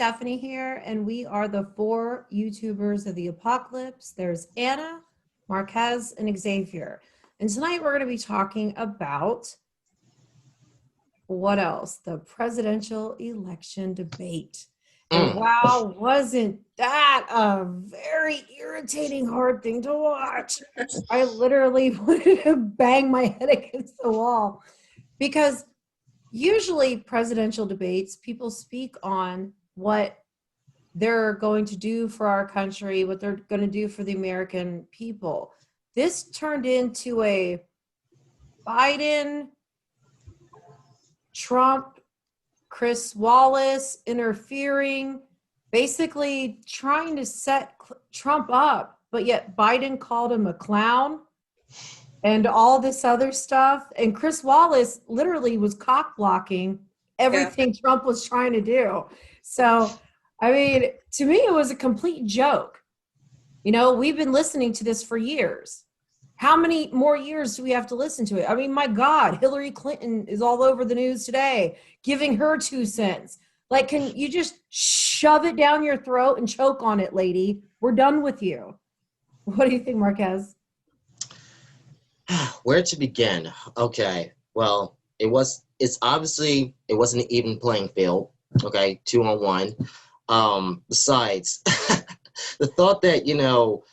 Stephanie here, and we are the 4 YouTubers of the apocalypse. There's Anna, Marquez, and Xavier. And tonight we're going to be talking about what else? The presidential election debate. And wow, wasn't that a very irritating, hard thing to watch? I literally wanted to bang my head against the wall because usually presidential debates, people speak on what they're going to do for our country, what they're going to do for the American people. This turned into a Biden, Trump, Chris Wallace interfering, basically trying to set Trump up, but yet Biden called him a clown and all this other stuff. And Chris Wallace literally was cock blocking everything Trump was trying to do. So, I mean, to me, it was a complete joke. You know, we've been listening to this for years. How many more years do we have to listen to it? I mean, my God, Hillary Clinton is all over the news today, giving her 2 cents. Like, can you just shove it down your throat and choke on it, lady? We're done with you. What do you think, Marquez? Where to begin? Okay, well, it's obviously, it wasn't an even playing field, okay, 2-on-1. Besides, the thought that, you know,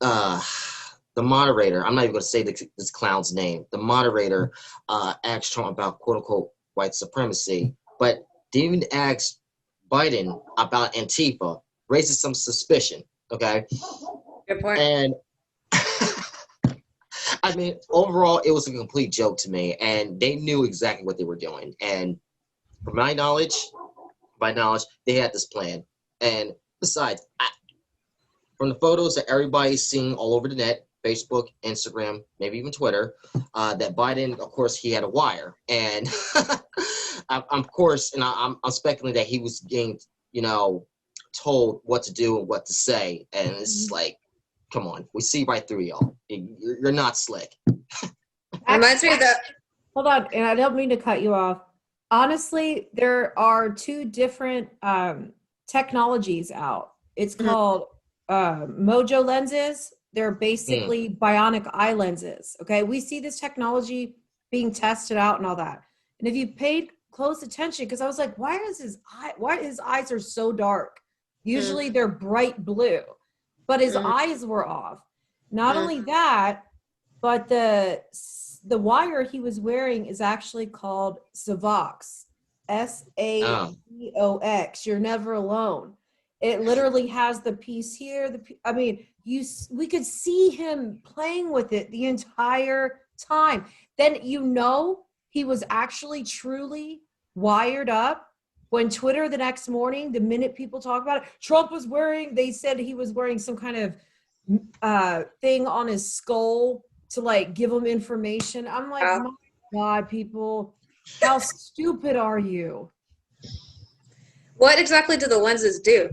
the moderator, I'm not even going to say this clown's name, the moderator asked Trump about quote-unquote white supremacy, but didn't even ask Biden about Antifa, raises some suspicion, okay? Good point. And I mean, overall, it was a complete joke to me, and they knew exactly what they were doing. And from my knowledge, they had this plan. And besides, from the photos that everybody's seeing all over the net, Facebook, Instagram, maybe even Twitter, that Biden, of course, he had a wire. And I'm speculating that he was getting, you know, told what to do and what to say. And it's just like, come on, we see right through y'all. You're not slick. Reminds me of that. Hold on, and I don't mean to cut you off. Honestly, there are 2 different technologies out. It's called Mojo lenses. They're basically bionic eye lenses. Okay, we see this technology being tested out and all that. And if you paid close attention, because I was like, why his eyes are so dark? Usually they're bright blue, but his eyes were off. Not only that, but the wire he was wearing is actually called Savox, SAVOX. You're never alone. It literally has the piece here. We could see him playing with it the entire time. Then you know he was actually truly wired up when Twitter the next morning, the minute people talk about it, they said he was wearing some kind of thing on his skull to like give him information. I'm like, my God, people, how stupid are you? What exactly do the lenses do?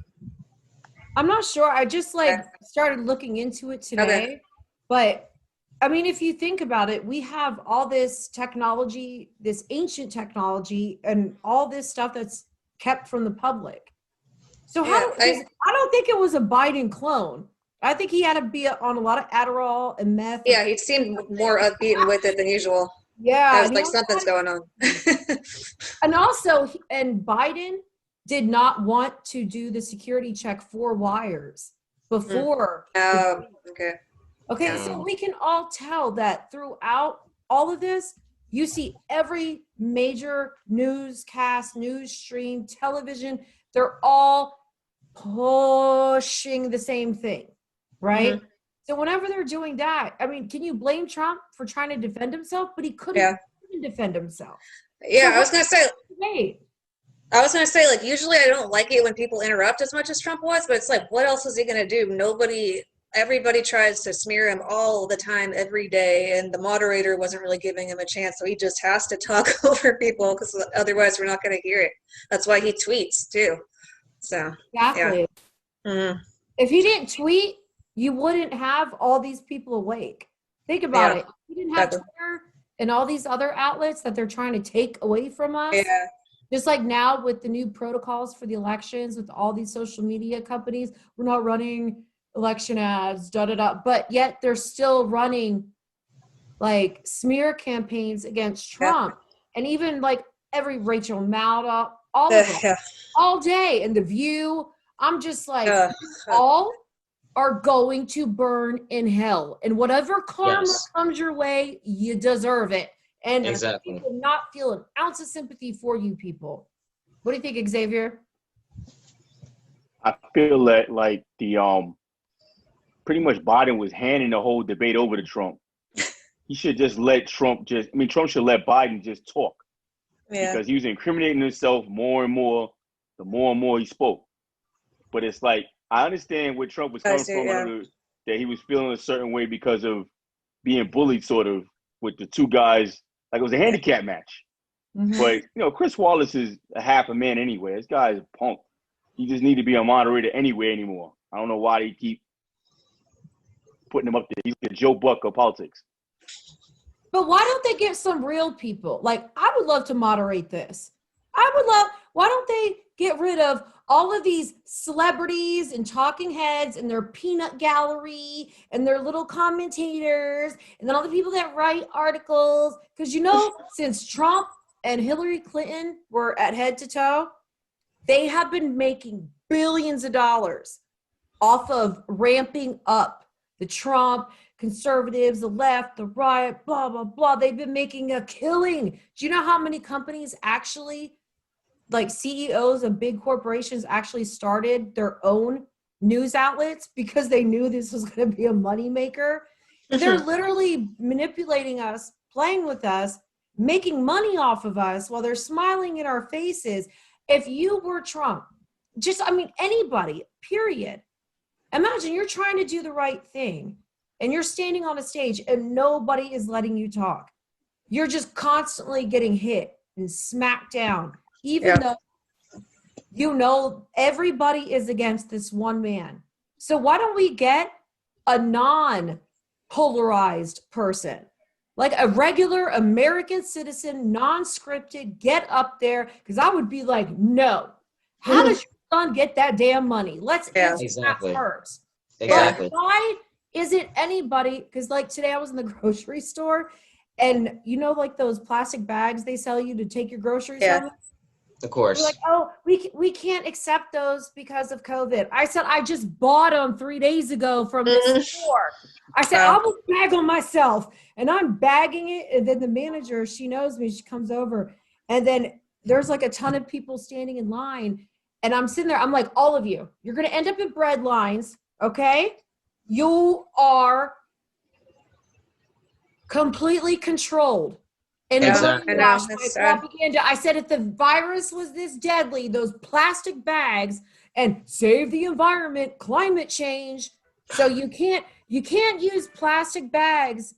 I'm not sure. I just started looking into it today. But I mean, if you think about it, we have all this technology, this ancient technology, and all this stuff that's kept from the public. So I don't think it was a Biden clone. I think he had to be on a lot of Adderall and meth. Yeah, he seemed more upbeat with it than usual. Yeah. It was like something's going on. And Biden did not want to do the security check for wires before. Okay, so we can all tell that throughout all of this, you see every major newscast, news stream, television, they're all pushing the same thing, right? So whenever they're doing that, I mean, can you blame Trump for trying to defend himself? But he couldn't defend himself. Yeah, so I was going to say, like, usually I don't like it when people interrupt as much as Trump was, but it's like, what else is he going to do? Everybody tries to smear him all the time, every day, and the moderator wasn't really giving him a chance, so he just has to talk over people because otherwise we're not going to hear it. That's why he tweets, too. So, exactly. Yeah. If he didn't tweet, you wouldn't have all these people awake. Think about it. You didn't have Twitter and all these other outlets that they're trying to take away from us. Yeah. Just like now with the new protocols for the elections, with all these social media companies, we're not running election ads, but yet they're still running like smear campaigns against Trump, and even like every Rachel Maddow, all of them, all day. And The View, I'm just like, all are going to burn in hell, and whatever karma comes your way, you deserve it. And Exactly. we will not feel an ounce of sympathy for you people. What do you think, Xavier? I feel that like the pretty much Biden was handing the whole debate over to Trump. He should just let Trump Trump should let Biden just talk. Yeah. Because he was incriminating himself more and more the more and more he spoke. But it's like, I understand where Trump was coming from, that he was feeling a certain way because of being bullied sort of with the two guys. Like it was a handicap match. Mm-hmm. But, you know, Chris Wallace is a half a man anyway. This guy is a punk. He just need to be a moderator anyway anymore. I don't know why they keep putting him up there. He's the Joe Buck of politics. But why don't they get some real people? Like, I would love to moderate this. Why don't they get rid of all of these celebrities and talking heads and their peanut gallery and their little commentators and then all the people that write articles? Because, you know, since Trump and Hillary Clinton were at head to toe, they have been making billions of dollars off of ramping up the Trump conservatives, the left, the right, blah, blah, blah. They've been making a killing. Do you know how many companies actually, like CEOs of big corporations, actually started their own news outlets because they knew this was going to be a moneymaker? They're literally manipulating us, playing with us, making money off of us while they're smiling in our faces. If you were Trump, anybody, period. Imagine you're trying to do the right thing and you're standing on a stage and nobody is letting you talk. You're just constantly getting hit and smacked down, even though you know everybody is against this one man. So why don't we get a non-polarized person, like a regular American citizen, non-scripted, get up there? Because I would be like, no. How does your son get that damn money? Let's answer that first. Exactly. But why is it anybody? Because like today I was in the grocery store, and you know, like those plastic bags they sell you to take your groceries home? Of course. They're like, oh, we can't accept those because of COVID. I said, I just bought them 3 days ago from this store. I said, I will bag them myself. And I'm bagging it. And then the manager, she knows me. She comes over. And then there's like a ton of people standing in line. And I'm sitting there. I'm like, all of you, you're going to end up in bread lines. Okay? You are completely controlled. And propaganda. I said, if the virus was this deadly, those plastic bags and save the environment, climate change. So you can't use plastic bags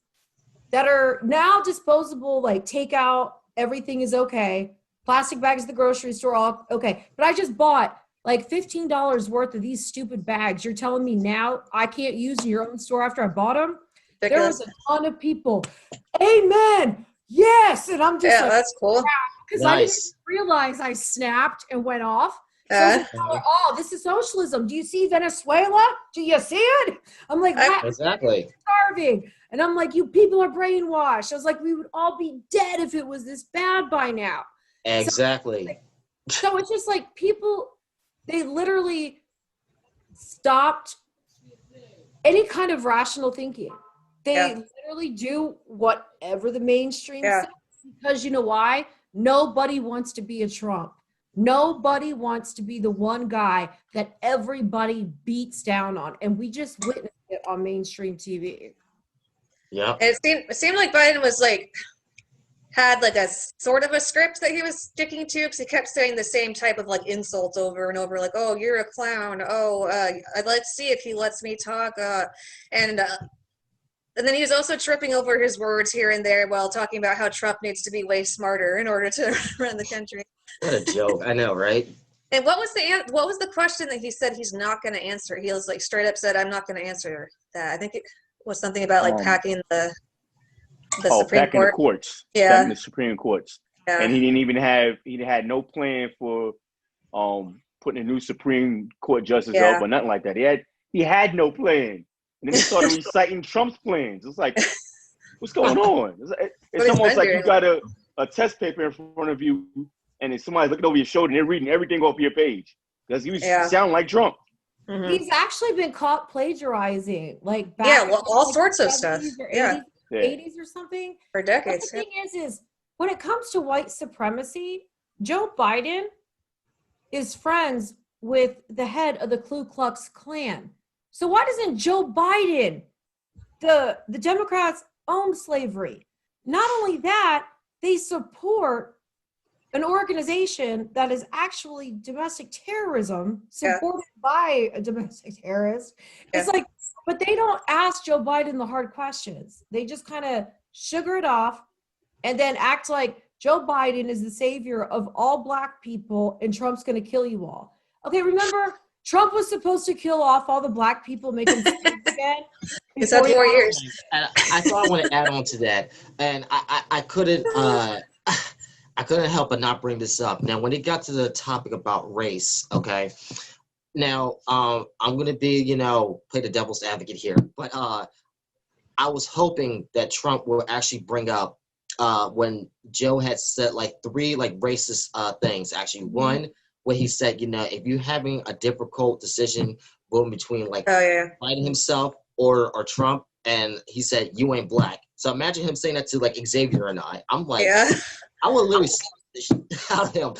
that are now disposable, like takeout, everything is okay. Plastic bags at the grocery store, all okay. But I just bought like $15 worth of these stupid bags. You're telling me now I can't use in your own store after I bought them? There was a ton of people. Amen. Yes. And I'm just like, that's cool. Because I didn't realize I snapped and went off. Oh, this is socialism. Do you see Venezuela? Do you see it? I'm like, exactly. Starving. And I'm like, you people are brainwashed. I was like, we would all be dead if it was this bad by now. Exactly. So it's just like people, they literally stopped any kind of rational thinking. They literally do whatever the mainstream says, because you know why? Nobody wants to be a Trump. Nobody wants to be the one guy that everybody beats down on. And we just witnessed it on mainstream TV. Yeah. It seemed like Biden was like, had like a sort of a script that he was sticking to, because he kept saying the same type of like insults over and over, like, oh, you're a clown. Oh, let's see if he lets me talk. And then he was also tripping over his words here and there while talking about how Trump needs to be way smarter in order to run the country. What a joke. I know, right? And what was the question that he said he's not going to answer? He was like straight up said, I'm not going to answer that. I think it was something about like packing the Supreme packing Court. The courts. Yeah. Packing the Supreme Courts. and he had no plan for putting a new Supreme Court justice up or nothing like that. He had no plan. And then he started reciting Trump's plans. It's like, what's going on? It's almost like you got a test paper in front of you, and then somebody's looking over your shoulder and they're reading everything off your page. Because he was sounding like Trump. Mm-hmm. He's actually been caught plagiarizing, like back all sorts of stuff. Or 80s or something. For decades. But the thing is when it comes to white supremacy, Joe Biden is friends with the head of the Ku Klux Klan. So why doesn't Joe Biden, the Democrats own slavery? Not only that, they support an organization that is actually domestic terrorism supported by a domestic terrorist. It's like, but they don't ask Joe Biden the hard questions. They just kind of sugar it off and then act like Joe Biden is the savior of all Black people and Trump's going to kill you all. Okay, remember, Trump was supposed to kill off all the Black people, make them slaves again. It's had 4 years. And I thought I want to add on to that, and I couldn't help but not bring this up. Now, when it got to the topic about race, okay, now I'm going to be, play the devil's advocate here, but I was hoping that Trump will actually bring up when Joe had said like 3 like racist things. Actually, one where he said, if you're having a difficult decision going between like Biden himself or Trump, and he said you ain't Black. So imagine him saying that to like Xavier and I. I'm like, I would literally slap the shit out of him.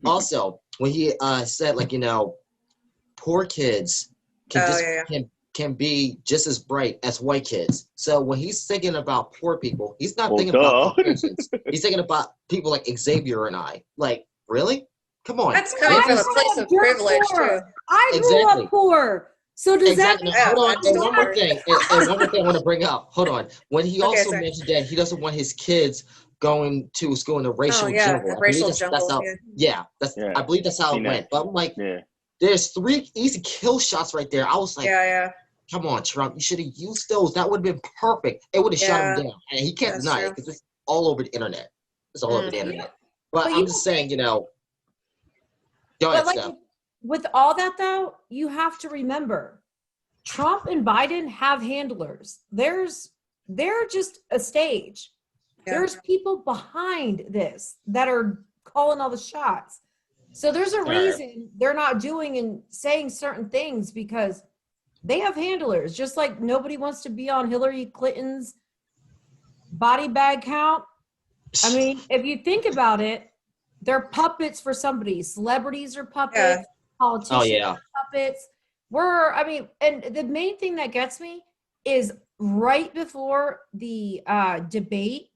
Also, when he said like poor kids can be just as bright as white kids. So when he's thinking about poor people, he's not thinking about Caucasians. He's thinking about people like Xavier and I. Like, really? Come on. That's coming from a place of privilege, too. I grew up poor. So does that mean... Hold on. And one more thing. And one more thing I want to bring up. Hold on. When he also mentioned that he doesn't want his kids going to school in a racial jungle. Racial jungle. I believe that's how it went. But I'm like, there's 3 easy kill shots right there. I was like, come on, Trump. You should have used those. That would have been perfect. It would have shut him down. And he can't deny it because it's all over the internet. It's all over the internet. But I'm just saying, go ahead, Steph. With all that, though, you have to remember, Trump and Biden have handlers. They're just a stage. There's people behind this that are calling all the shots. So there's a reason they're not doing and saying certain things because they have handlers. Just like nobody wants to be on Hillary Clinton's body bag count. I mean, if you think about it, they're puppets for somebody. Celebrities are puppets. Politicians are puppets. And the main thing that gets me is right before the debate,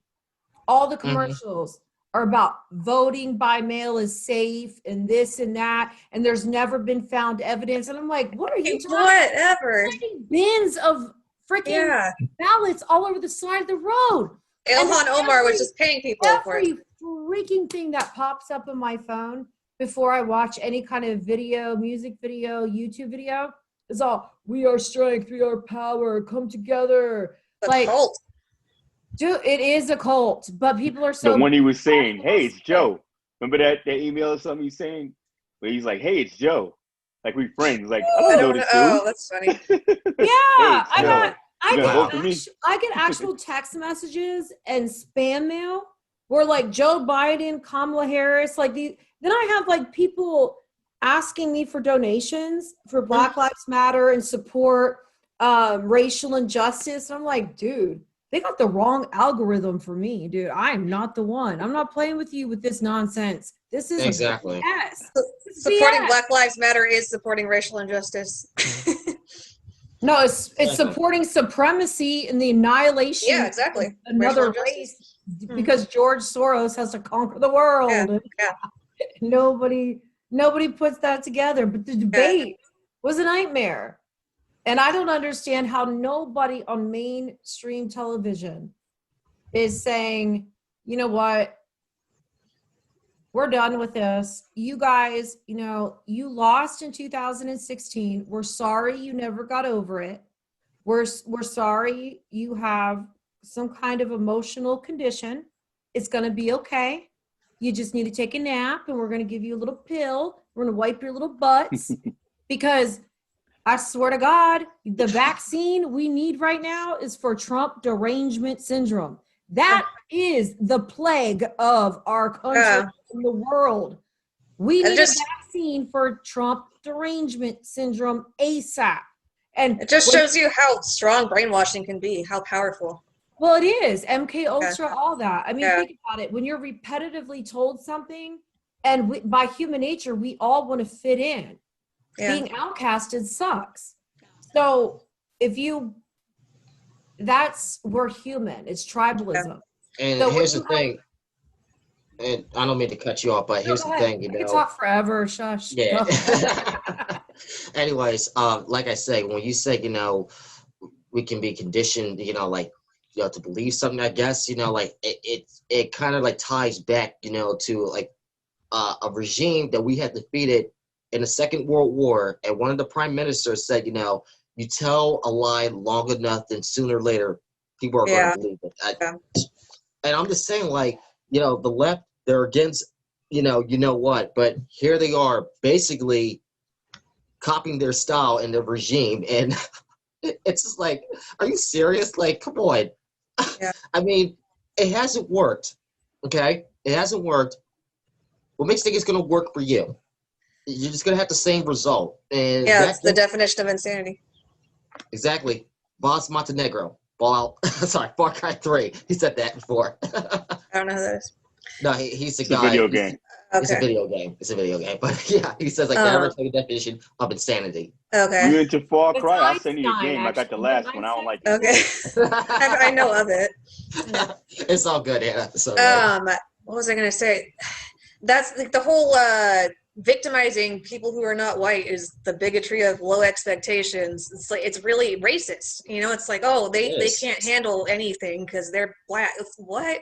all the commercials are about voting by mail is safe and this and that, and there's never been found evidence. And I'm like, what are you talking whatever? Bins of freaking ballots all over the side of the road. Ilhan Omar was just paying people for it. Every freaking thing that pops up on my phone before I watch any kind of video, music video, YouTube video is all, we are strength, we are power, come together. Like, cult. Dude, it is a cult, but people are so... The one he was saying, hey, it's Joe. Remember that email or something he's saying? Where he's like, hey, it's Joe. Like, we friends. Like, I don't know this dude. Oh, that's funny. Yeah, hey, I get actual text messages and spam mail where like Joe Biden, Kamala Harris, like these. Then I have like people asking me for donations for Black Lives Matter and support racial injustice. And I'm like, dude, they got the wrong algorithm for me, dude. I am not the one. I'm not playing with you with this nonsense. This is exactly BS. Supporting Black Lives Matter is supporting racial injustice. No, it's supporting supremacy and the annihilation. Yeah, exactly. Of another race because George Soros has to conquer the world. Yeah. Nobody puts that together. But the debate was a nightmare. And I don't understand how nobody on mainstream television is saying, you know what? We're done with this. You guys, you lost in 2016. We're sorry you never got over it. We're sorry you have some kind of emotional condition. It's going to be okay. you just need to take a nap, and we're going to give you a little pill. We're going to wipe your little butts because I swear to God, the vaccine we need right now is for Trump derangement syndrome. That is the plague of our country and the world. We need a vaccine for Trump derangement syndrome ASAP. And it just shows you how strong brainwashing can be, how powerful. Well, it is. MK Ultra, all that. I mean, think about it. When you're repetitively told something, and by human nature, we all want to fit in. Being outcasted sucks. So we're human. It's tribalism. And so here's the thing. And I don't mean to cut you off, but here's the thing, I can talk forever. Shush. Yeah. Anyways, like I say, when you say, we can be conditioned, to believe something, I guess, like it kind of like ties back, to like a regime that we had defeated in the Second World War. And one of the prime ministers said, you tell a lie long enough, then sooner or later, people are going to believe it. And I'm just saying, like, the left, they're against, what, but here they are basically copying their style and their regime. And it's just like, are you serious? Like, come on. Yeah. I mean, it hasn't worked. Okay? It hasn't worked. What makes you think it's going to work for you? You're just going to have the same result. And that's the definition of insanity. Exactly. Boss Montenegro. Ball out. Sorry, Far Cry 3. He said that before. I don't know who that is. No, he's a it's guy. A video game. It's a video game. It's a video game. But yeah, he says like the average definition of insanity. Okay. You into Far Cry? I'll send you a game. I got the last one. I don't like it. Okay. I know of it. It's all good, Anna. So, what was I going to say? That's like the whole victimizing people who are not white is the bigotry of low expectations. It's like, it's really racist. It's like, they can't handle anything because they're black. It's what?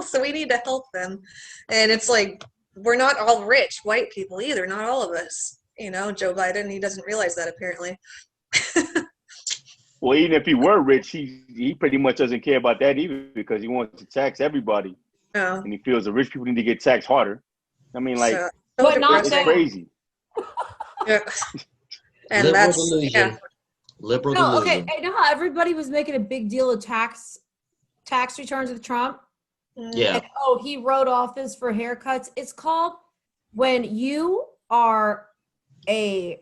So we need to help them. And it's like, we're not all rich white people either. Not all of us. Joe Biden, he doesn't realize that apparently. Well, even if he were rich, he pretty much doesn't care about that either because he wants to tax everybody. Oh. And he feels the rich people need to get taxed harder. I mean, like, but not it's crazy. Yeah. And liberal that's delusion. Liberal delusion. Okay. I know how everybody was making a big deal of tax returns with Trump. Yeah. And, he wrote office for haircuts. It's called when you are a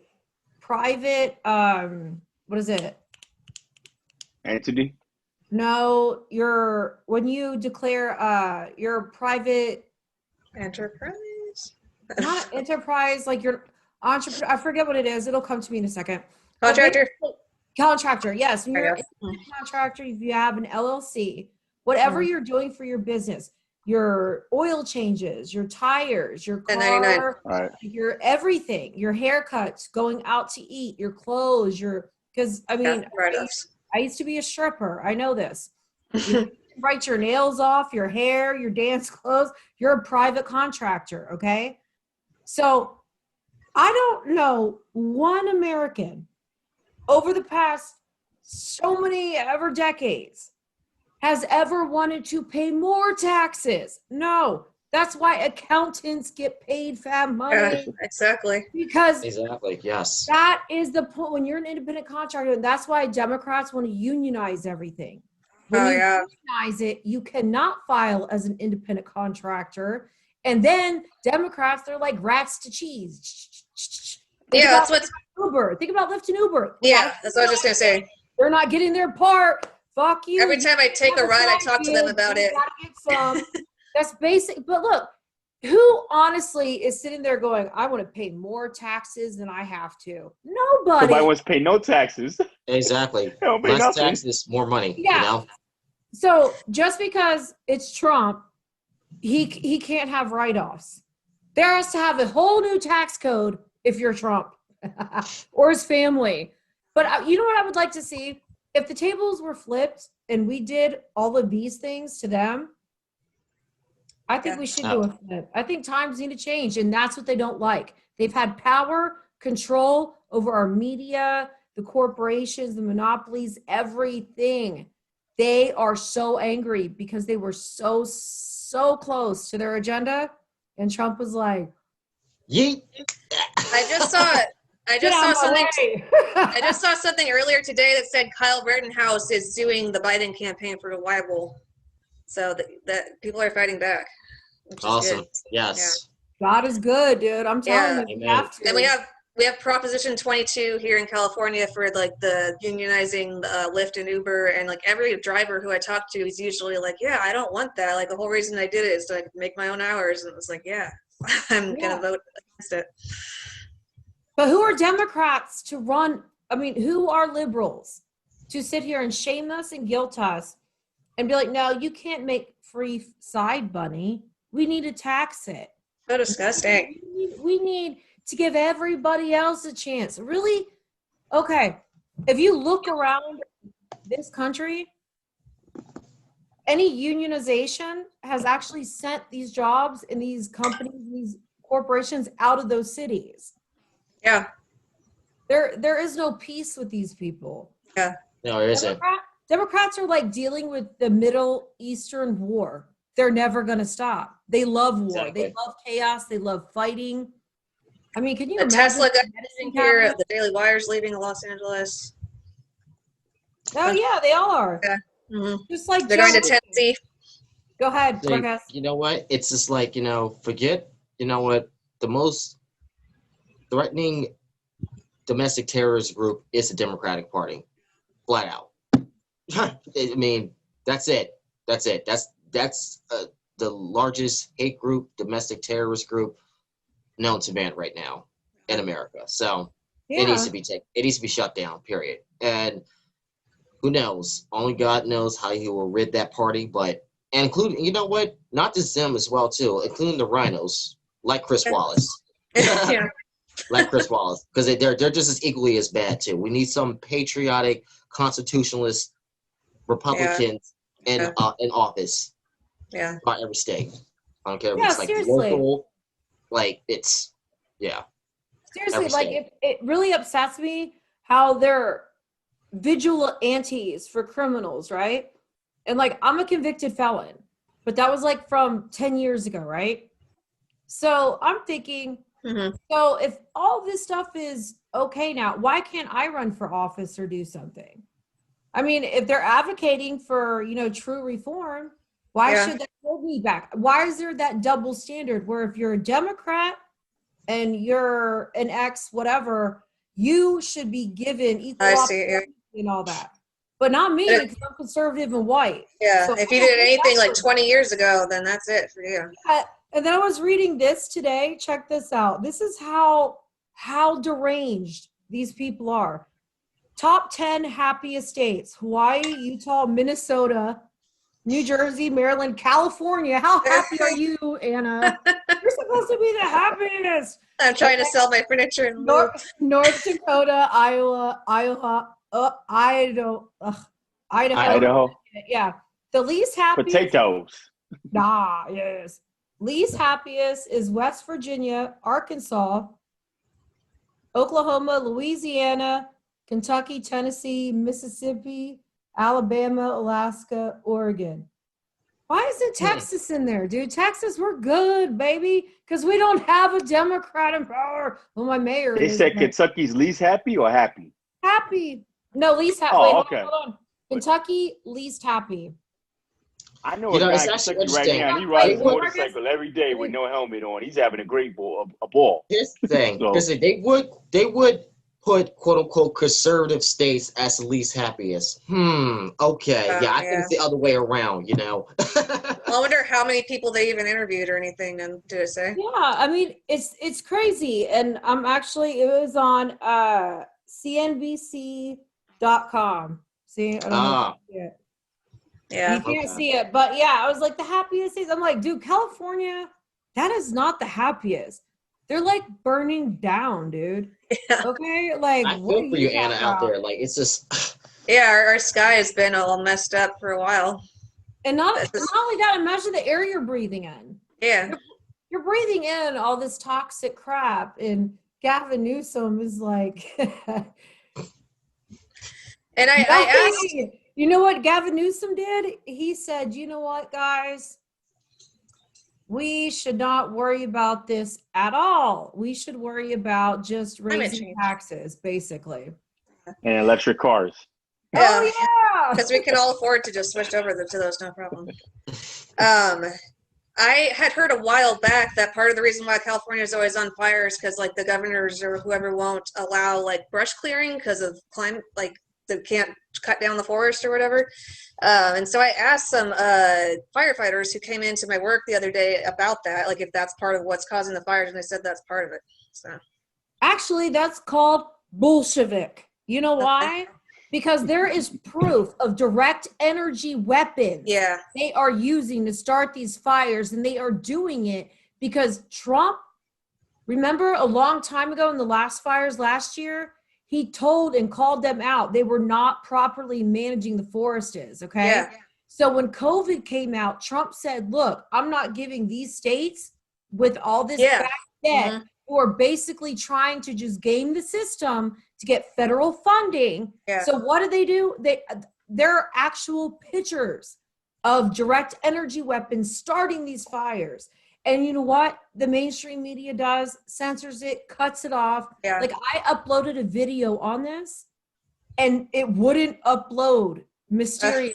private, what is it? Entity? No, when you declare your private enterprise. Not enterprise, like your entrepreneur. I forget what it is. It'll come to me in a second. Contractor, yes. When you're a contractor, if you have an LLC, whatever you're doing for your business, your oil changes, your tires, your car, your everything, your haircuts, going out to eat, your clothes, because I mean, I used to be a stripper. I know this. You write your nails off, your hair, your dance clothes. You're a private contractor, okay? So I don't know one American over the past so many ever decades has ever wanted to pay more taxes. No, that's why accountants get paid fat money. Exactly. Because yes. That is the point when you're an independent contractor, and that's why Democrats want to unionize everything. When you unionize it, you cannot file as an independent contractor. And then Democrats, they're like rats to cheese. That's what's Uber. Think about Lyft and Uber. Yeah, that's what I was just gonna say. They're not getting their part. Fuck you. Every time I take a ride, I talk to them about it. Gotta get some. That's basic. But look, who honestly is sitting there going, I want to pay more taxes than I have to? Nobody. Nobody wants to pay no taxes. Exactly. Less taxes, more money. Yeah. So just because it's Trump, he can't have write-offs. There has to have a whole new tax code if you're Trump or his family. But you know what I would like to see? If the tables were flipped and we did all of these things to them, I think we should do a flip. I think times need to change, and that's what they don't like. They've had power, control over our media, the corporations, the monopolies, everything. They are so angry because they were so so close to their agenda, and Trump was like, Yeet. I just saw something. I just saw something earlier today that said Kyle Rittenhouse is suing the Biden campaign for libel. So that people are fighting back. Which is Awesome. good. Yes. God is good, dude. I'm telling you, we Amen. have to. And we have Proposition 22 here in California for like the unionizing Lyft and Uber, and like every driver who I talk to is usually like, yeah, I don't want that. Like the whole reason I did it is to like make my own hours, and it's like, yeah, I'm gonna vote against it. But who are Democrats to run? I mean, who are liberals to sit here and shame us and guilt us and be like, no, you can't make free side money. We need to tax it. So disgusting. We need to give everybody else a chance. Really? Okay. If you look around this country, any unionization has actually sent these jobs and these companies, these corporations out of those cities. Yeah. There is no peace with these people. Yeah. No, there isn't. Democrats are like dealing with the Middle Eastern war. They're never going to stop. They love war. Exactly. They love chaos. They love fighting. I mean, can you The imagine? Tesla guy medicine here, cabinet? the Daily Wire's leaving Los Angeles. Oh yeah, they all are. Yeah. Mm-hmm. Just like They're going to Joe Biden. Tennessee. Go ahead, Like, Marquez. you know what? It's just like, forget, the most threatening domestic terrorist group is the Democratic Party. Flat out. I mean, that's it. That's the largest hate group, domestic terrorist group known to man right now in America. So Yeah. it needs to be shut down, period. And who knows? Only God knows how he will rid that party, and including, you know what? Not just them as well, too, including the rhinos, like Chris Wallace. Yeah. Like Chris Wallace, because they're just as equally as bad too. We need some patriotic, constitutionalist Republicans in office. Yeah. By every state. I don't care if Yeah, it's like seriously. local, like it's Seriously, every like state. it really upsets me how they're vigilantes for criminals, right? And like I'm a convicted felon, but that was like from 10 years ago, right? So I'm thinking, Mm-hmm. so if all this stuff is okay now, why can't I run for office or do something? I mean, if they're advocating for, true reform, why should that hold me back? Why is there that double standard where if you're a Democrat and you're an ex whatever, you should be given equal opportunity and all that? But not me, because I'm conservative and white. Yeah, So if you did anything like 20 years ago, then that's it for you. And then I was reading this today. Check this out. This is how deranged these people are. Top 10 happiest states: Hawaii, Utah, Minnesota, New Jersey, Maryland, California. How happy are you, Anna? You're supposed to be the happiest. I'm trying to sell my furniture and North Dakota, Idaho. Yeah. The least happiest. Potatoes. Yes. Least happiest is West Virginia, Arkansas, Oklahoma, Louisiana, Kentucky, Tennessee, Mississippi, Alabama, Alaska, Oregon. Why isn't Texas in there, dude? Texas, we're good, baby, because we don't have a Democrat in power. Well, my mayor They is. said Kentucky's least happy or happy? Happy. No, least happy. Oh, okay. Hold on. Kentucky, least happy. I know a guy in Kentucky right now, and he rides his motorcycle every day with no helmet on. He's having a great ball. Here's the thing. They would put quote unquote conservative states as the least happiest. Okay. I think it's the other way around, I wonder how many people they even interviewed or anything, and did it say? Yeah, I mean it's crazy. And I'm actually, it was on CNBC.com. See, I don't know if you see it. Yeah. You can't see it, but yeah, I was like the happiest days. I'm like, dude, California, that is not the happiest. They're like burning down, dude. Yeah. Okay, like I feel for you, Anna, out there. Like it's just. Yeah, our sky has been all messed up for a while. And not only that, imagine the air you're breathing in. Yeah. You're breathing in all this toxic crap, and Gavin Newsom is like. And I asked. You know what Gavin Newsom did? He said, you know what, guys? we should not worry about this at all. We should worry about just raising taxes, basically. And electric cars. Yeah. Oh, yeah. Because we can all afford to just switch over to those, no problem. I had heard a while back that part of the reason why California is always on fire is because like the governors or whoever won't allow like brush clearing because of climate, like they can't cut down the forest or whatever. And so I asked some firefighters who came into my work the other day about that, like if that's part of what's causing the fires, and they said that's part of it. So actually, that's called Bolshevik. You know why? Because there is proof of direct energy weapons they are using to start these fires, and they are doing it because Trump, remember a long time ago in the last fires last year, he told and called them out. They were not properly managing the forests, okay? Yeah. So when COVID came out, Trump said, look, I'm not giving these states with all this back debt who are basically trying to just game the system to get federal funding. Yeah. So what do? There are actual pictures of direct energy weapons starting these fires. And you know what the mainstream media does? Censors it, cuts it off. Yeah. Like I uploaded a video on this and it wouldn't upload mysteriously.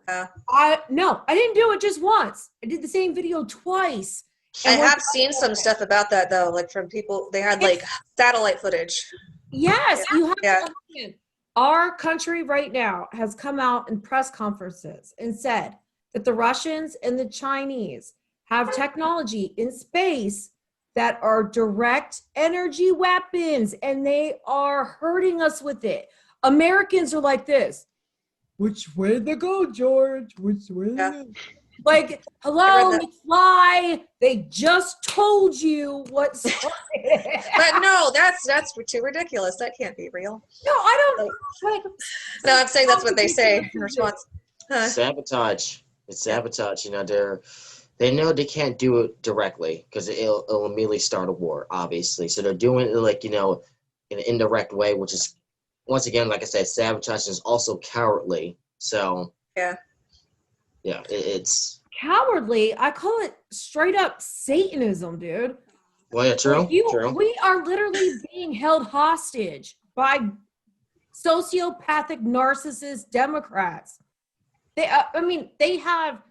I didn't do it just once. I did the same video twice. I have seen some stuff about that though, like from people, they had like satellite footage. Yes, you have to understand. Our country right now has come out in press conferences and said that the Russians and the Chinese have technology in space that are direct energy weapons, and they are hurting us with it. Americans are like this. Which way to go, George? Which way to go? Like, hello, McFly. They just told you what's. But no, that's too ridiculous. That can't be real. No, I don't. No, I'm saying that's what they say in response. Sabotage. It's sabotage. You know, they know they can't do it directly because it'll immediately start a war, obviously. So they're doing it like, you know, in an indirect way, which is, once again, like I said, sabotage is also cowardly. So yeah, it's cowardly. I call it straight up Satanism, dude. Well, yeah, true. True. We are literally being held hostage by sociopathic, narcissist Democrats. They have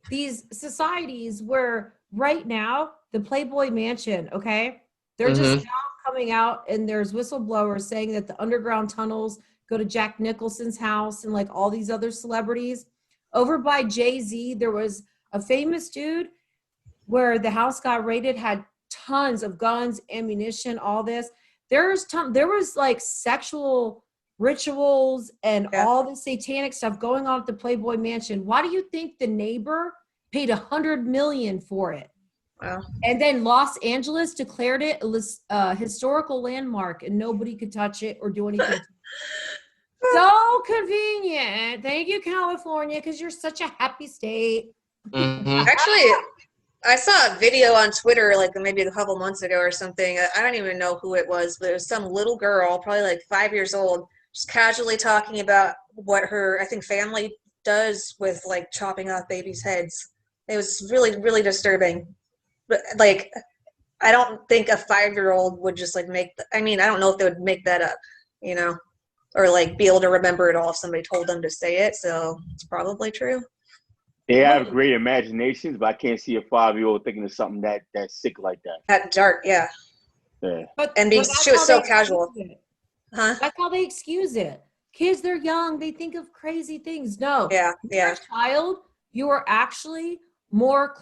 these societies where right now the Playboy Mansion, okay, they're just now coming out, and there's whistleblowers saying that the underground tunnels go to Jack Nicholson's house and like all these other celebrities. Over by Jay-Z, there was a famous dude where the house got raided, had tons of guns, ammunition, all this. There was like sexual rituals and all the satanic stuff going on at the Playboy Mansion. Why do you think the neighbor paid $100 million for it? Wow. And then Los Angeles declared it a historical landmark, and nobody could touch it or do anything. So convenient. Thank you, California, because you're such a happy state. Actually, I saw a video on Twitter like maybe a couple months ago or something. I don't even know who it was, but it was some little girl, probably like 5 years old, just casually talking about what her, I think, family does with like chopping off babies' heads. It was really, really disturbing. But like, I don't think a 5-year-old would just like I don't know if they would make that up, you know, or like be able to remember it all if somebody told them to say it. So it's probably true. They have great imaginations, but I can't see a 5-year-old thinking of something that's sick like that. That dark, yeah. And she was so casual. That's how they excuse it. Kids, they're young. They think of crazy things. No. Yeah. You're a child, you are actually more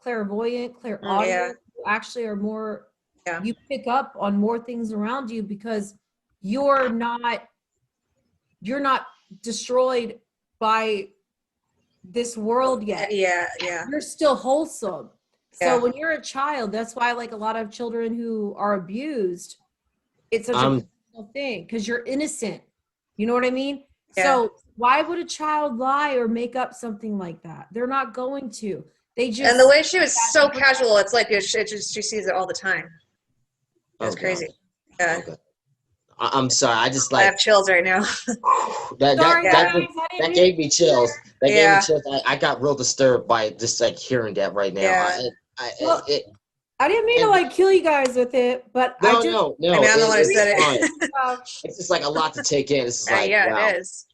clairvoyant, clairaudient. You actually are more, you pick up on more things around you because you're not destroyed by this world yet. Yeah. You're still wholesome. So when you're a child, that's why like a lot of children who are abused, it's such a personal thing because you're innocent. You know what I mean? Yeah. So why would a child lie or make up something like that? They're not going to. They just, and the way she was so casual, it's like she sees it all the time. That's crazy. Yeah. Okay. I'm sorry. I just like. I have chills right now. that gave me chills. That gave me chills. I got real disturbed by just like hearing that right now. Yeah. Well, I didn't mean to like kill you guys with it, but no, I just no, no. I mean, I'm the one who said it. It's just like a lot to take in. It's just like, Yeah, wow. it is.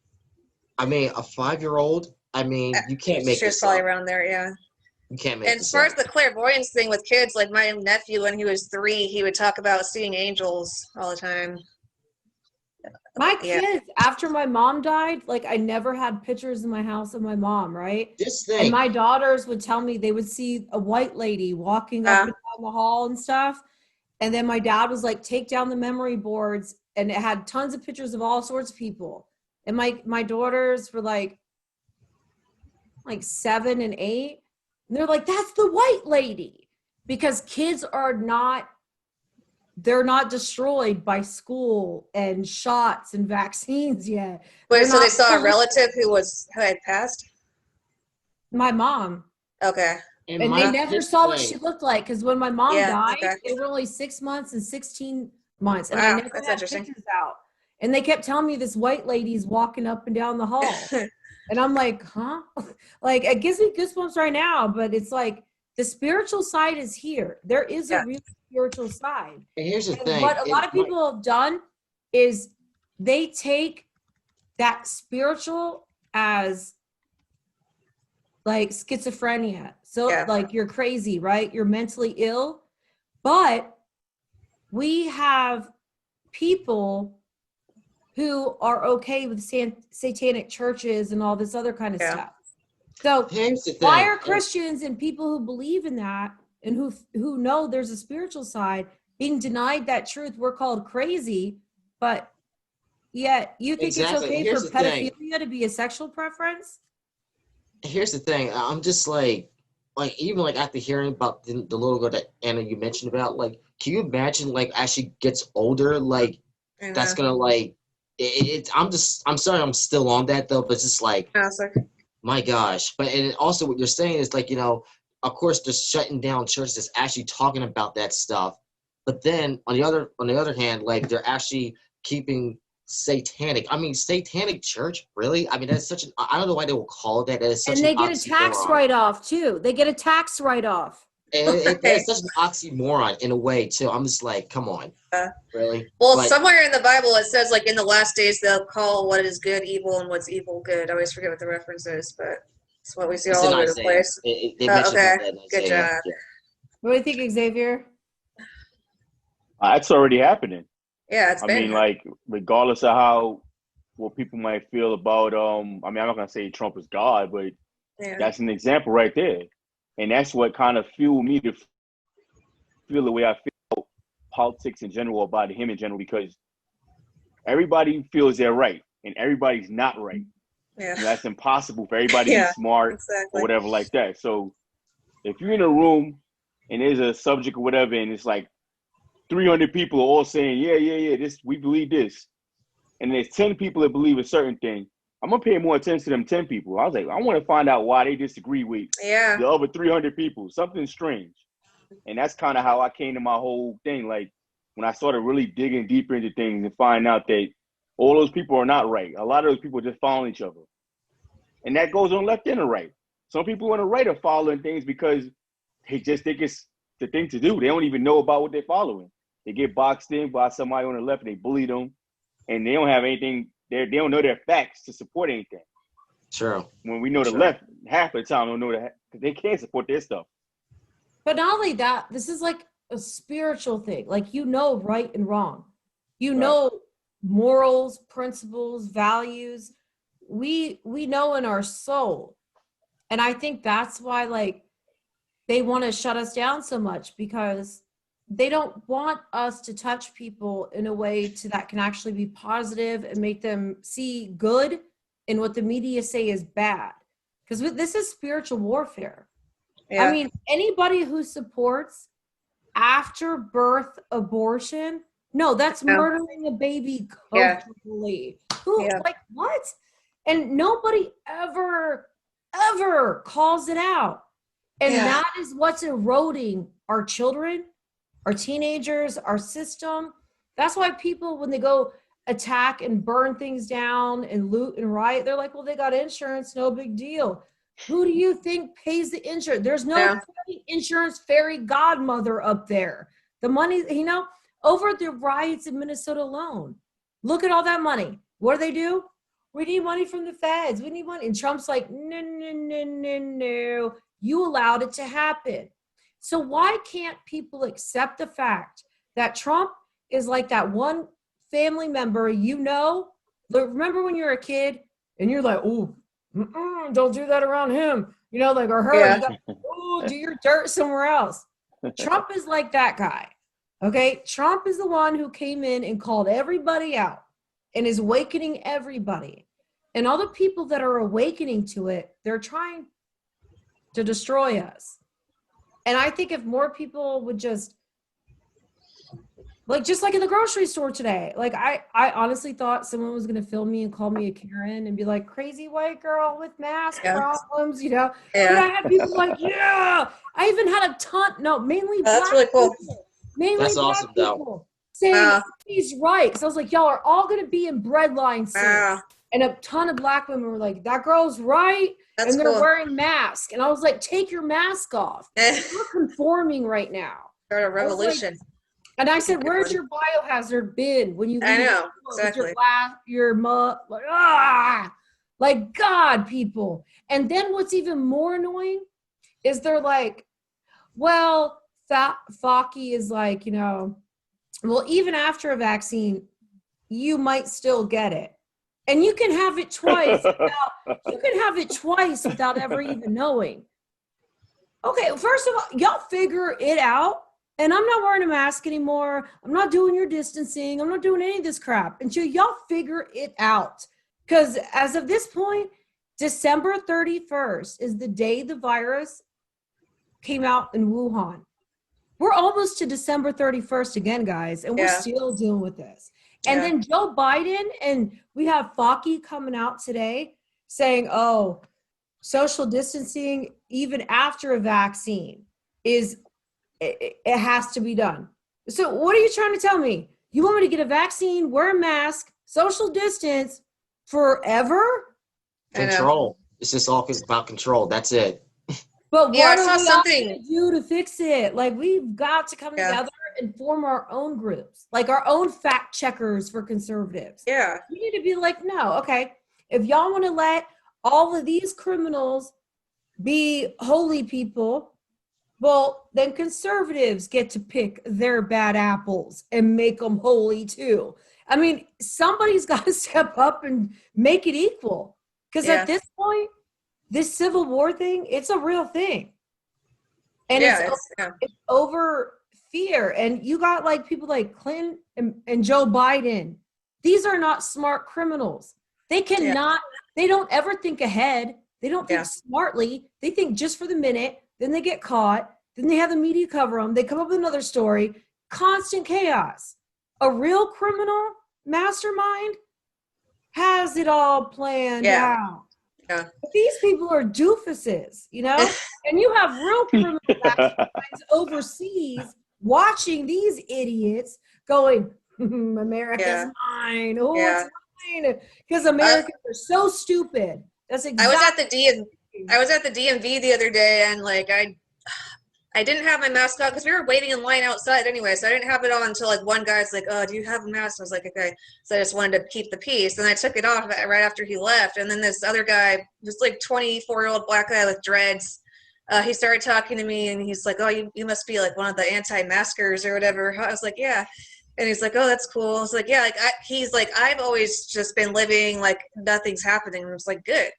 I mean, a 5-year-old. I mean, you can't make She was this probably up. around there, yeah. You can't make And this as far up. as the clairvoyance thing with kids, like my nephew, when he was 3, he would talk about seeing angels all the time. my kids, after my mom died, like I never had pictures in my house of my mom, right? This And thing. my daughters would tell me they would see a white lady walking up and down the hall and stuff. And then my dad was like, take down the memory boards, and it had tons of pictures of all sorts of people. And my daughters were like 7 and 8. And they're like, that's the white lady. Because kids are not, they're not destroyed by school and shots and vaccines yet. Wait, They're so they not saw a relative who had passed? my mom. Okay. And they never saw what she looked like, because when my mom died, they were only 6 months and 16 months. And I never had pictures out. And they kept telling me this white lady's walking up and down the hall. And I'm like, huh? Like, it gives me goosebumps right now, but it's like the spiritual side is here. There is a real spiritual side. And here's the thing. What a lot of people have done is they take that spiritual as like schizophrenia. So like you're crazy, right? You're mentally ill. But we have people who are okay with satanic churches and all this other kind of stuff. So why are Christians and people who believe in that and who know there's a spiritual side being denied that truth? We're called crazy, but yet you think it's okay for pedophilia to be a sexual preference? Here's the thing. I'm just like even like after hearing about the little girl that Anna you mentioned about, like, can you imagine like as she gets older, like that's gonna like I'm sorry I'm still on that though, but it's just like my gosh. But and also what you're saying is like, you know, of course they're shutting down churches that's actually talking about that stuff. But then on the other hand, like they're actually keeping satanic. I mean, satanic church, really? I mean, that's such an, I don't know why they will call it that. That is such and they an get a tax write-off too. They get a tax write-off. That's such an oxymoron in a way too. I'm just like, come on, really? Well, somewhere in the Bible it says like in the last days they'll call what is good evil and what's evil good. I always forget what the reference is, but it's what we see all over the place. They mentioned that in Good job. Yeah. What do you think, Xavier? It's already happening. Yeah, I mean, like, regardless of what people might feel about, I mean, I'm not gonna say Trump is God, but that's an example right there, and that's what kind of fueled me to feel the way I feel about politics in general, about him in general, because everybody feels they're right, and everybody's not right. Yeah, and that's impossible for everybody to be smart or whatever like that. So, if you're in a room and there's a subject or whatever, and it's like 300 people are all saying, yeah, this, we believe this. And there's 10 people that believe a certain thing. I'm going to pay more attention to them 10 people. I was like, I want to find out why they disagree with the other 300 people. Something strange. And that's kind of how I came to my whole thing. Like, when I started really digging deeper into things and find out that all those people are not right. A lot of those people are just following each other. And that goes on left and the right. Some people on the right are following things because they just think it's the thing to do. They don't even know about what they're following. They get boxed in by somebody on the left and they bully them, and they don't have anything. They don't know their facts to support anything. True. When we know the left, half of the time don't know that they can't support their stuff. But not only that, this is like a spiritual thing. Like, you know, right and wrong. You know, morals, principles, values. We know in our soul, and I think that's why like they want to shut us down so much, because they don't want us to touch people in a way that can actually be positive and make them see good in what the media say is bad. Because this is spiritual warfare. Yeah. I mean, anybody who supports after birth abortion, no, that's murdering a baby comfortably. Like, what? And nobody ever calls it out. And that is what's eroding our children, our teenagers, our system. That's why people, when they go attack and burn things down and loot and riot, they're like, well, they got insurance, no big deal. Who do you think pays the insurance? There's no insurance fairy godmother up there. The money, over the riots in Minnesota alone. Look at all that money. What do? We need money from the feds. We need money. And Trump's like, no, no, no, no, no. You allowed it to happen. So why can't people accept the fact that Trump is like that one family member, remember when you were a kid and you're like, oh, don't do that around him, or her. Yeah. You got, do your dirt somewhere else. Trump is like that guy. Okay, Trump is the one who came in and called everybody out and is awakening everybody. And all the people that are awakening to it, they're trying to destroy us. And I think if more people would just like in the grocery store today, like I honestly thought someone was going to film me and call me a Karen and be like, crazy white girl with mask problems, Yeah. But I had people like, I even had a ton, mainly black that's really cool. people. Mainly That's black awesome, people saying he's right. So I was like, y'all are all going to be in breadline soon. And a ton of black women were like, that girl's right. That's and they're cool. wearing masks. And I was like, take your mask off. You're conforming right now. Start a revolution. And I said, where's your biohazard bin when you leave? I know, exactly. Your mud, like God, people. And then what's even more annoying is they're like, well, Fauci is like, well, even after a vaccine, you might still get it. And you can have it twice without ever even knowing. Okay, first of all, y'all figure it out. And I'm not wearing a mask anymore. I'm not doing your distancing. I'm not doing any of this crap until y'all figure it out. Because as of this point, December 31st is the day the virus came out in Wuhan. We're almost to December 31st again, guys, and we're still dealing with this. And then Joe Biden, and we have Fauci coming out today saying, oh, social distancing, even after a vaccine, it has to be done. So what are you trying to tell me? You want me to get a vaccine, wear a mask, social distance forever? Control. It's just all about control. That's it. But what are we all going to do to fix it? Like, we've got to come together and form our own groups, like our own fact checkers for conservatives. Yeah. We need to be like, no, okay, if y'all want to let all of these criminals be holy people, well, then conservatives get to pick their bad apples and make them holy too. I mean, somebody's got to step up and make it equal. Because at this point, this Civil War thing, it's a real thing. And it's over fear. And you got like people like Clinton and Joe Biden. These are not smart criminals. They cannot, they don't ever think ahead. They don't think smartly. They think just for the minute. Then they get caught. Then they have the media cover them. They come up with another story. Constant chaos. A real criminal mastermind has it all planned out. Yeah. But these people are doofuses, and you have real criminal masterminds overseas watching these idiots going, America's mine. Oh, it's mine. Because Americans are so stupid. That's exactly. I was at the DMV the other day, and like I didn't have my mask on because we were waiting in line outside anyway, so I didn't have it on until like one guy's like, oh, do you have a mask? I was like, okay. So I just wanted to keep the peace, and I took it off right after he left. And then this other guy, this like 24-year-old black guy with dreads, he started talking to me, and he's like, oh, you must be like one of the anti-maskers or whatever. I was like, yeah. And he's like, oh, that's cool. I was like, yeah. He's like, I've always just been living like nothing's happening. And I was like, good.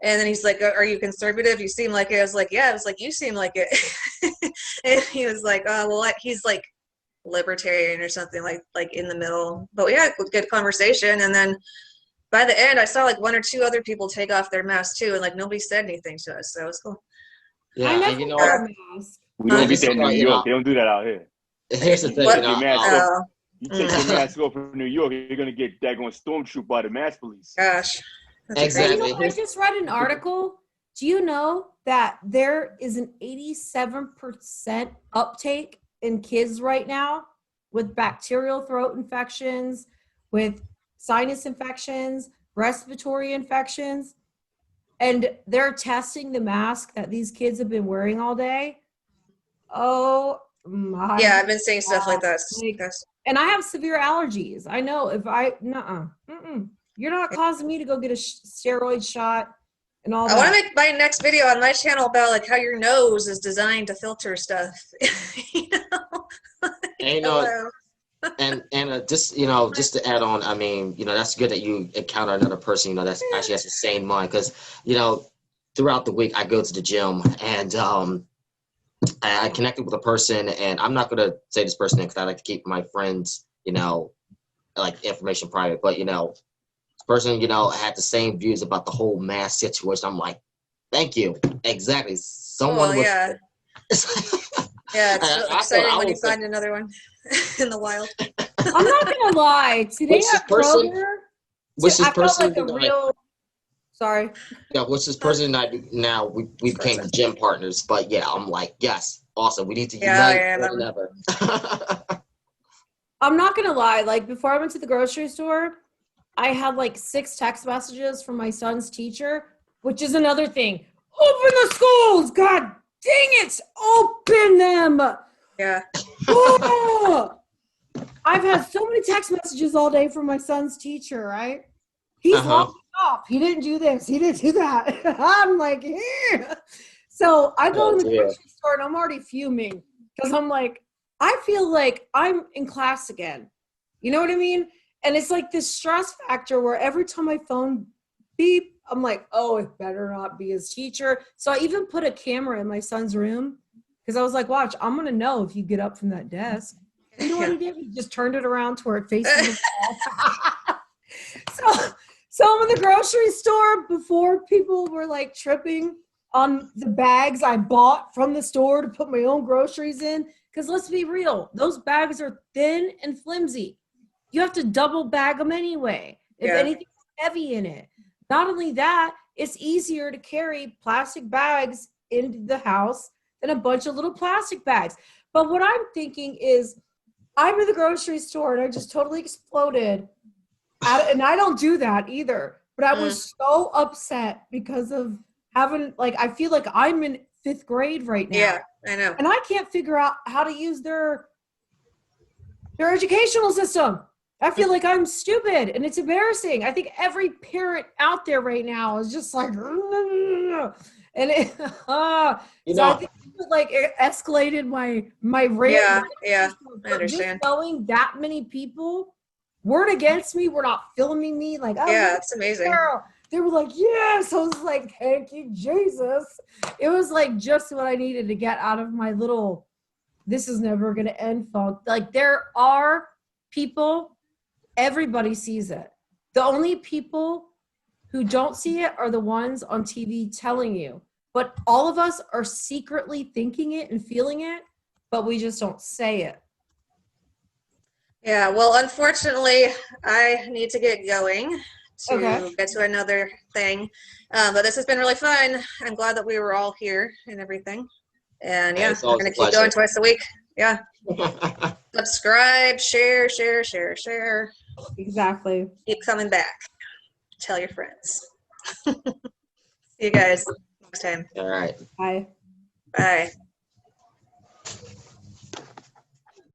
And then he's like, are you conservative? You seem like it. I was like, yeah. I was like, you seem like it. And he was like, oh, well, he's like libertarian or something like in the middle. But we had a good conversation. And then by the end, I saw like one or two other people take off their masks too. And like nobody said anything to us. So it was cool. Yeah, I never wore a mask. We don't do that in New York. They don't do that out here. Here's the thing. You take your mask off from New York, you're going to get daggone stormtrooped by the mask police. Gosh. Exactly. I just read an article. Do you know that there is an 87% uptake in kids right now with bacterial throat infections, with sinus infections, respiratory infections? and they're testing the mask that these kids have been wearing all day. Oh my. Yeah, I've been seeing stuff like that. And I have severe allergies. I know if you're not causing me to go get a steroid shot and all that. I want to make my next video on my channel about like how your nose is designed to filter stuff. You know? And just just to add on, I mean, that's good that you encounter another person, that's actually has the same mind, because throughout the week I go to the gym, and I connected with a person, and I'm not gonna say this person because I like to keep my friends, like information private, but this person, had the same views about the whole mask situation. I'm like, thank you, exactly. Someone was. Yeah. Yeah, it's so exciting when you find another one in the wild. I'm not gonna lie. Today at Kroger, which this person like a real. Sorry. Yeah, which this person and I now we became gym partners. But yeah, I'm like, yes, awesome. We need to unite more than ever. I'm not gonna lie. Like before I went to the grocery store, I had like 6 text messages from my son's teacher, which is another thing. Open the schools, God dang it! Open them. Yeah. Oh! I've had so many text messages all day from my son's teacher, right? He's locked off. He didn't do this. He didn't do that. I'm like, yeah. So I go to the grocery store and I'm already fuming because I'm like, I feel like I'm in class again. You know what I mean? And it's like this stress factor where every time my phone beep, I'm like, oh, it better not be his teacher. So I even put a camera in my son's room because I was like, watch, I'm going to know if you get up from that desk. You know what he did? He just turned it around to where it faces the wall. So I'm in the grocery store before people were like tripping on the bags I bought from the store to put my own groceries in. Because let's be real, those bags are thin and flimsy. You have to double bag them anyway. If anything's heavy in it. Not only that, it's easier to carry plastic bags into the house than a bunch of little plastic bags. But what I'm thinking is, I'm in the grocery store and I just totally exploded. And I don't do that either. But I was so upset because of having, like, I feel like I'm in 5th grade right now. Yeah, I know. And I can't figure out how to use their educational system. I feel like I'm stupid and it's embarrassing. I think every parent out there right now is just like, and it, I think it like it escalated my rate. Yeah, I understand. Just knowing that many people weren't against me, were not filming me, like, oh yeah, it's amazing. Girl. They were like, yes. I was like, thank you, Jesus. It was like just what I needed to get out of my little, this is never going to end fog. Like there are people. Everybody sees it. The only people who don't see it are the ones on TV telling you. But all of us are secretly thinking it and feeling it, but we just don't say it. Yeah, well, unfortunately, I need to get going to get to another thing. But this has been really fun. I'm glad that we were all here and everything. And yeah, we're going to keep going twice a week. Yeah. Subscribe, share. Exactly. Keep coming back. Tell your friends. See you guys next time. All right. Bye. Bye.